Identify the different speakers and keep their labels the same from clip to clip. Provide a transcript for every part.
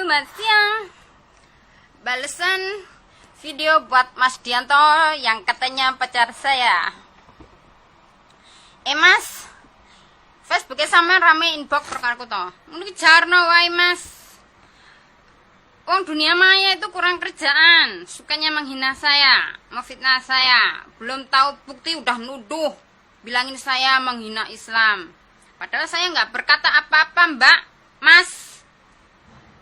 Speaker 1: Selamat siang. Balasan video buat Mas Dianto yang katanya pacar saya. Mas, Facebooknya sama rame inbox rekanku toh. Mungkin jarno wae Mas. Dunia maya itu kurang kerjaan, sukanya menghina saya, memfitnah saya. Belum tahu bukti udah nuduh, bilangin saya menghina Islam. Padahal saya nggak berkata apa-apa, Mbak. Mas,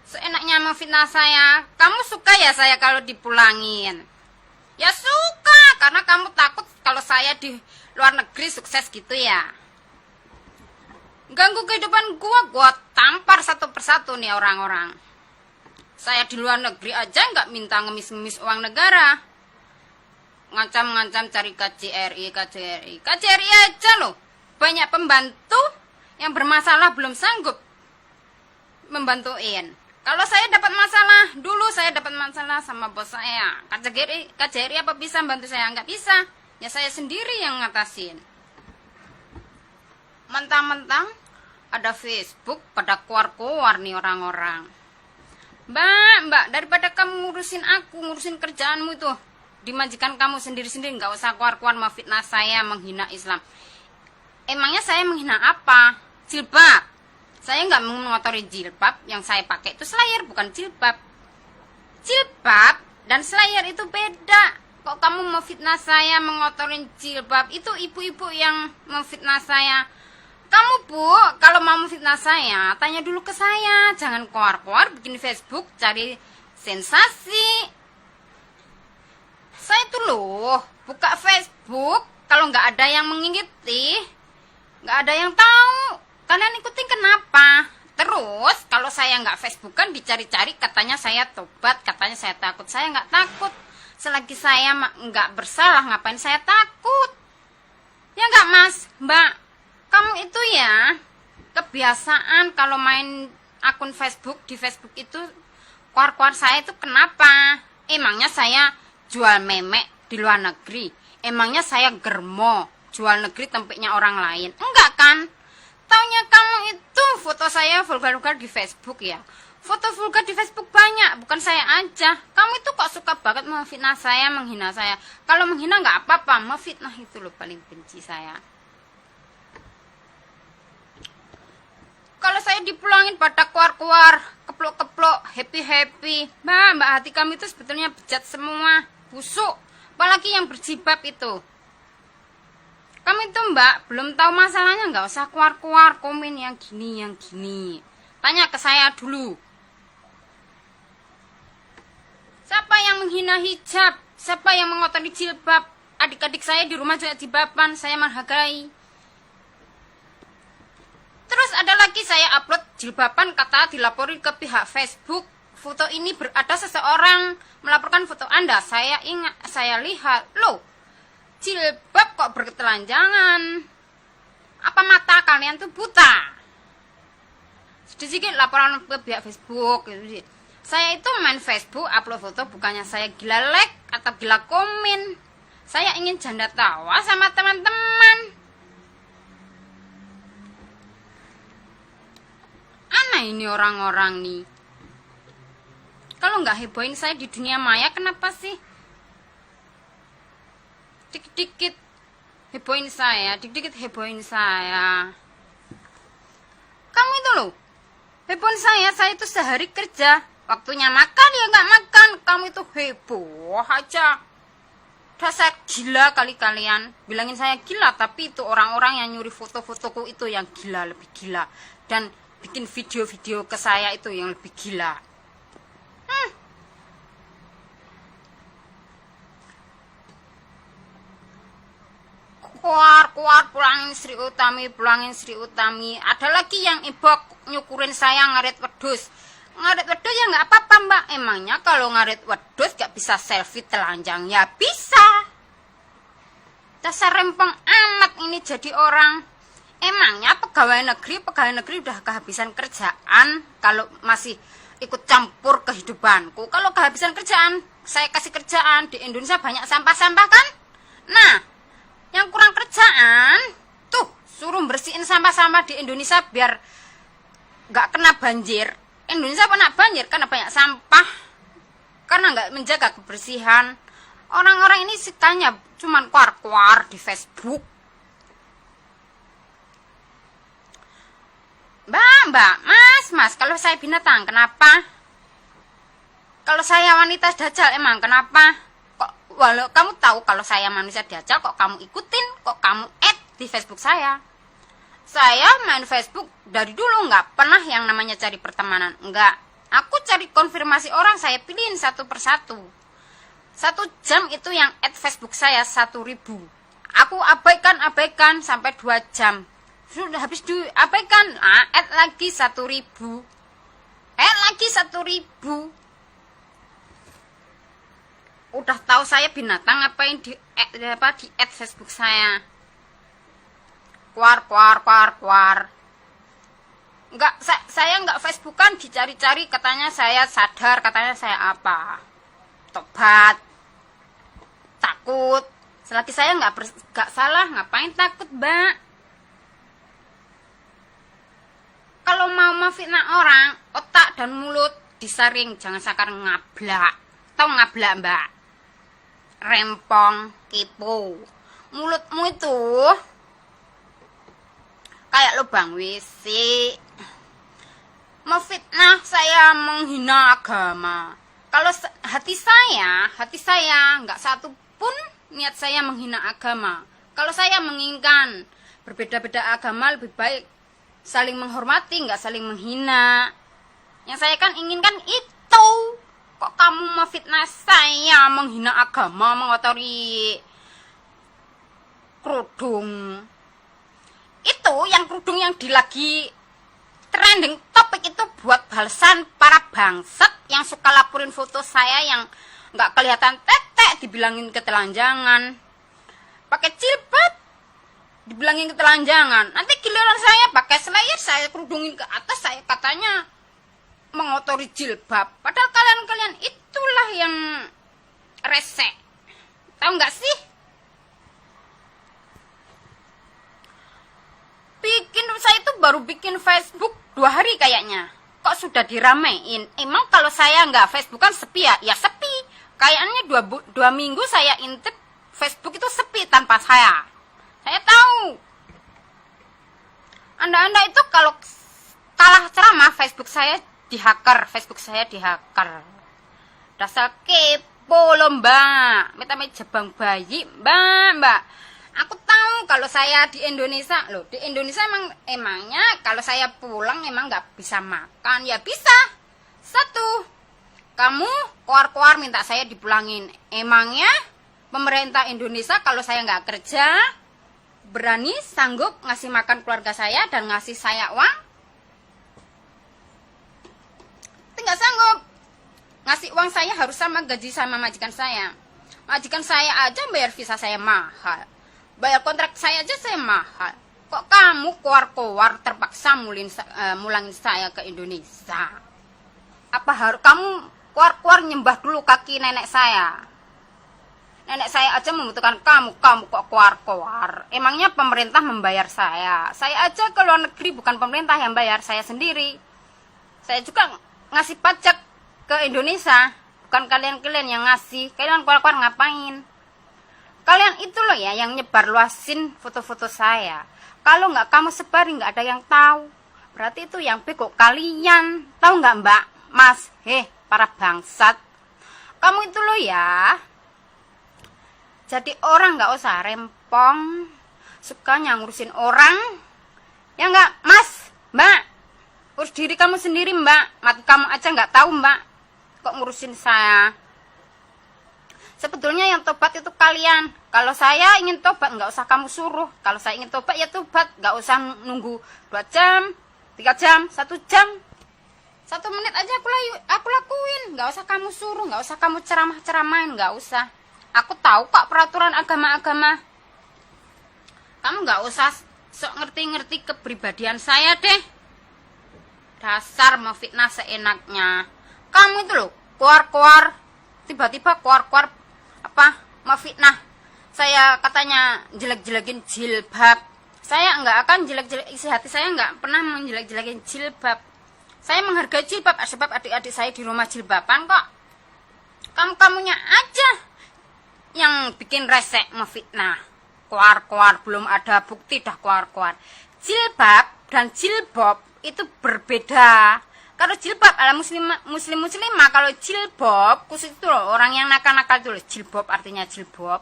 Speaker 1: seenaknya memfitnah saya. Kamu suka ya saya kalau dipulangin? Ya suka, karena kamu takut kalau saya di luar negeri sukses gitu ya. Ganggu kehidupan gua tampar satu persatu nih orang-orang. Saya di luar negeri aja nggak minta ngemis-ngemis uang negara. Ngancam-ngancam cari KJRI aja loh. Banyak pembantu yang bermasalah belum sanggup membantuin. Kalau saya dapat masalah, dulu saya dapat masalah sama bos saya. KJRI apa bisa bantu saya? Nggak bisa. Ya saya sendiri yang ngatasin. Mentang-mentang ada Facebook pada keluar-keluar nih orang-orang. Mbak, daripada kamu ngurusin kerjaanmu itu, dimajikan kamu sendiri-sendiri, nggak usah keluar-keluar memfitnah saya, menghina Islam. Emangnya saya menghina apa? Jilbab. Saya nggak mengotori jilbab, yang saya pakai itu selayar, bukan jilbab. Jilbab dan selayar itu beda. Kok kamu memfitnah saya, mengotorin jilbab? Itu ibu-ibu yang memfitnah saya. Kamu Bu, kalau mau memfitnah saya, tanya dulu ke saya. Jangan keluar-keluar bikin Facebook, cari sensasi. Saya tuh loh, buka Facebook, kalau nggak ada yang mengikuti, nggak ada yang tahu. Kalian ikutin kenapa? Terus, kalau saya nggak Facebookan, dicari-cari, katanya saya tobat, katanya saya takut. Saya nggak takut. Selagi saya nggak bersalah, ngapain saya takut? Ya nggak Mas, Mbak? Kamu itu ya kebiasaan kalau main akun Facebook, di Facebook itu keluar-keluar saya itu kenapa? Emangnya saya jual memek di luar negeri? Emangnya saya germo jual negeri tempatnya orang lain? Enggak kan? Taunya kamu itu foto saya vulgar-vulgar di Facebook ya. Foto vulgar di Facebook banyak, bukan saya aja. Kamu itu kok suka banget memfitnah saya, menghina saya. Kalau menghina nggak apa-apa, memfitnah itu loh paling benci saya. Kalau saya dipulangin pada keluar-keluar, keplok-keplok, happy-happy. Mbak, hati kami itu sebetulnya bejat semua, busuk. Apalagi yang berjilbab itu. Kamu itu Mbak, belum tahu masalahnya, nggak usah keluar-keluar, komen yang gini. Tanya ke saya dulu. Siapa yang menghina hijab? Siapa yang mengotori jilbab? Adik-adik saya di rumah juga jilbaban, saya menghargai. Terus ada lagi saya upload jilbaban, kata dilaporin ke pihak Facebook. Foto ini ada seseorang melaporkan foto Anda. Saya ingat, saya lihat, loh, jilbab kok bertelanjangan. Apa mata kalian tuh buta? Sedikit laporan ke pihak Facebook. Saya itu main Facebook, upload foto, bukannya saya gila like atau gila komen. Saya ingin janda tawa sama teman-teman. Aneh ini orang-orang nih. Kalau nggak hebohin saya di dunia maya, kenapa sih? Dikit-dikit hebohin saya. Kamu itu loh, hebohin saya itu sehari kerja. Waktunya makan ya nggak makan. Kamu itu heboh aja. Dasar gila kali kalian. Bilangin saya gila, tapi itu orang-orang yang nyuri foto-fotoku itu yang gila, lebih gila. Dan bikin video-video ke saya itu yang lebih gila. Keluar pulangin Sri Utami. Ada lagi yang ibok nyukurin saya ngaret wedus ya nggak apa-apa Mbak. Emangnya kalau ngaret wedus gak bisa selfie telanjang? Ya bisa. Dasar rempong amat ini jadi orang. Emangnya pegawai negeri udah kehabisan kerjaan kalau masih ikut campur kehidupanku? Kalau kehabisan kerjaan, saya kasih kerjaan. Di Indonesia banyak sampah-sampah kan? Nah, yang kurang kerjaan, tuh suruh bersihin sampah-sampah di Indonesia biar nggak kena banjir. Indonesia kena banjir karena banyak sampah, karena nggak menjaga kebersihan. Orang-orang ini sukanya cuman kuar-kuar di Facebook. Mbak, mas, kalau saya binatang, kenapa? Kalau saya wanita dajjal, emang kenapa? Kok walau kamu tahu kalau saya manusia dajjal, kok kamu ikutin, kok kamu add di Facebook saya? Saya main Facebook dari dulu nggak pernah yang namanya cari pertemanan, enggak. Aku cari konfirmasi orang, saya pilihin satu persatu. 1 jam itu yang add Facebook saya 1.000. Aku abaikan sampai 2 jam. Sudah habis diabaikan, add lagi 1.000. Add lagi 1.000. Udah tahu saya binatang, ngapain di add Facebook saya? Kuar. Enggak, saya enggak Facebookan, dicari-cari katanya saya sadar, katanya saya apa? Tobat. Takut. Selagi saya enggak salah, ngapain takut, Mbak? Kalau mau memfitnah orang, otak dan mulut disaring, jangan sakar ngablak. Tahu ngablak, Mbak? Rempong, kipu. Mulutmu itu kayak lubang WC. Memfitnah saya, menghina agama. Kalau hati saya nggak satu pun niat saya menghina agama. Kalau saya menginginkan berbeda-beda agama, lebih baik saling menghormati, nggak saling menghina. Yang saya kan inginkan itu. Kok kamu memfitnah saya, menghina agama, mengotori kerudung? Itu yang kerudung yang lagi trending topik itu buat balasan para bangsat yang suka laporin foto saya yang nggak kelihatan tetek, dibilangin ketelanjangan. Pakai jilbab, dibilangin ketelanjangan. Nanti giliran saya pakai slayer, saya kerudungin ke atas, saya katanya mengotori jilbab. Padahal kalian itulah yang resek. Tahu nggak sih? Saya itu baru bikin Facebook 2 hari kayaknya. Kok sudah diramein? Emang kalau saya nggak Facebook kan sepi ya? Ya sepi. Kayaknya 2 minggu saya intip Facebook itu sepi tanpa saya. Saya tahu. Anda itu kalau kalah ceramah Facebook saya dihacker. Dasar kepo loh, Mbak. Minta jabang bayi, Mbak. Aku tahu kalau saya di Indonesia, loh, di Indonesia emangnya kalau saya pulang emang nggak bisa makan. Ya bisa. 1, kamu keluar minta saya dipulangin. Emangnya pemerintah Indonesia kalau saya nggak kerja berani sanggup ngasih makan keluarga saya dan ngasih saya uang? Nggak sanggup. Ngasih uang saya harus sama gaji sama majikan saya. Majikan saya aja bayar visa saya mahal. Bayar kontrak saya aja saya mahal. Kok kamu keluar terpaksa mulangin saya ke Indonesia? Apa harus kamu keluar nyembah dulu kaki nenek saya? Nenek saya aja membutuhkan kamu kok keluar. Emangnya pemerintah membayar saya? Saya aja ke luar negeri bukan pemerintah yang bayar, saya sendiri. Saya juga ngasih pajak ke Indonesia, bukan kalian yang ngasih. Kalian keluar ngapain? Kalian itu loh ya yang nyebar luasin foto-foto saya. Kalau nggak kamu sebarin nggak ada yang tahu. Berarti itu yang bego kalian. Tahu nggak, Mbak? Mas, para bangsat. Kamu itu loh ya. Jadi orang nggak usah rempong. Sukanya ngurusin orang. Ya nggak, Mas, Mbak? Urus diri kamu sendiri, Mbak. Mati kamu aja nggak tahu, Mbak. Kok ngurusin saya? Sebetulnya yang tobat itu kalian. Kalau saya ingin tobat, nggak usah kamu suruh. Kalau saya ingin tobat, ya tobat. Nggak usah nunggu 2 jam, 3 jam, 1 jam. 1 menit aja aku lakuin. Nggak usah kamu suruh, nggak usah kamu ceramah-ceramahin, nggak usah. Aku tahu kok peraturan agama-agama. Kamu nggak usah sok ngerti-ngerti kepribadian saya deh. Dasar mau fitnah seenaknya. Kamu itu loh, keluar, tiba-tiba keluar mau fitnah. Saya katanya jelek-jelekin jilbab. Saya nggak akan jelek-jelek, isi hati saya nggak pernah menjelek-jelekin jilbab. Saya menghargai jilbab, sebab adik-adik saya di rumah jilbaban kok. Kamu-kamunya aja yang bikin resek, ngefitnah. Keluar-keluar, belum ada bukti dah keluar-keluar. Jilbab dan jilbab itu berbeda. Kalau jilbab ala muslimah, kalau jilbab khusus itu loh, orang yang nakal-nakal itu loh, jilbab artinya jilbab.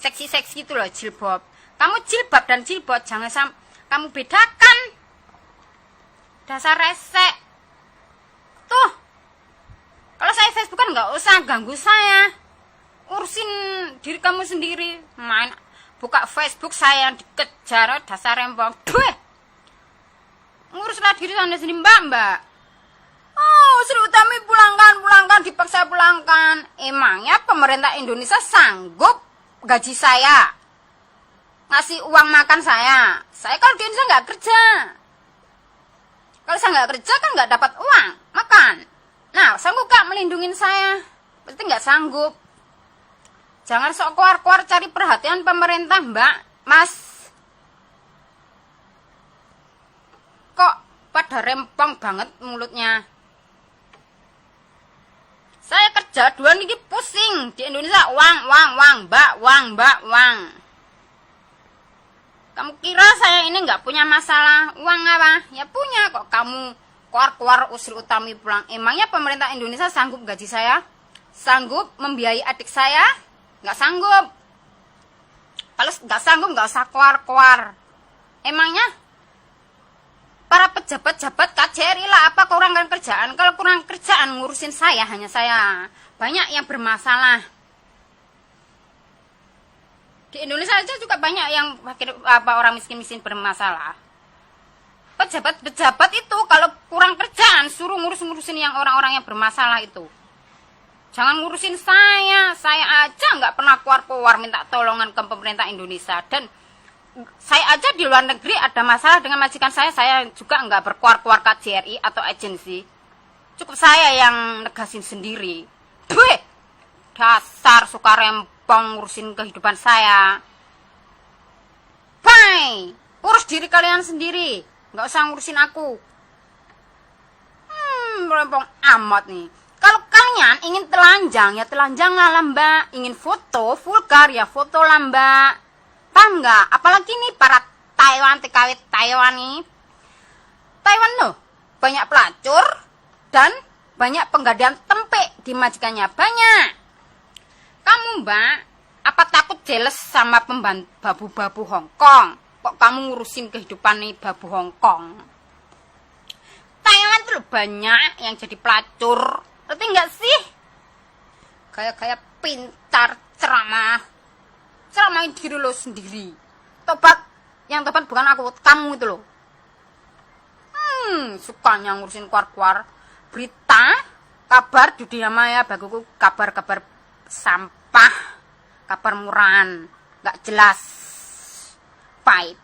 Speaker 1: Seksi-seksi itu loh jilbab. Kamu jilbab dan jilbab jangan kamu bedakan. Dasar resek. Tuh. Kalau saya Facebook kan nggak usah ganggu saya. Urusin diri kamu sendiri. Main buka Facebook saya yang dikejar, dasar rempong. Duh. Nguruslah diri Anda sendiri, Mbak. Oh, Sri Utami pulangkan, dipaksa pulangkan. Emangnya pemerintah Indonesia sanggup gaji saya? Ngasih uang makan saya? Saya kalau di Indonesia nggak kerja. Kalau saya nggak kerja kan nggak dapat uang makan. Nah, sanggup gak melindungi saya? Berarti nggak sanggup. Jangan sok keluar-keluar cari perhatian pemerintah, Mbak, Mas. Kok pada rempong banget mulutnya? Saya kerja 2 ini pusing. Di Indonesia uang, Mbak. Kamu kira saya ini nggak punya masalah uang apa? Ya punya kok. Kamu keluar-keluar Sri Utami pulang. Emangnya pemerintah Indonesia sanggup gaji saya? Sanggup membiayai adik saya? Nggak sanggup. Kalau nggak sanggup nggak usah keluar-keluar. Emangnya para pejabat-jabat KJRI lah apa kurang kerjaan? Kalau kurang kerjaan ngurusin saya, hanya saya. Banyak yang bermasalah. Di Indonesia aja juga banyak yang orang miskin-miskin bermasalah. Pejabat-pejabat itu kalau kurang kerjaan suruh ngurusin yang orang-orang yang bermasalah itu. Jangan ngurusin saya aja nggak pernah keluar-keluar minta tolongan ke pemerintah Indonesia. Dan saya aja di luar negeri ada masalah dengan majikan saya juga nggak berkeluar-keluar KJRI atau agensi. Cukup saya yang negasin sendiri. Beuh, dasar suka rempong ngurusin kehidupan saya. Bye, urus diri kalian sendiri, nggak usah ngurusin aku. Rempong amat nih. Kalau kalian ingin telanjang, ya telanjanglah Mbak. Ingin foto vulgar, ya foto lah Mbak. Paham nggak? Apalagi nih para Taiwan, TKW Taiwan nih. Taiwan loh, banyak pelacur dan banyak penggadaian tempe di majikannya. Banyak. Kamu Mbak, apa takut jealous sama babu-babu Hongkong? Kok kamu ngurusin kehidupan nih babu Hongkong? Taiwan tuh loh banyak yang jadi pelacur. Ngerti nggak sih? Kayak pintar ceramahin diri lo sendiri. Yang tobat bukan aku, kamu itu loh. Sukanya ngurusin keluar-keluar berita, kabar dunia maya, bagiku kabar-kabar sampah, kabar murahan, nggak jelas. Bye.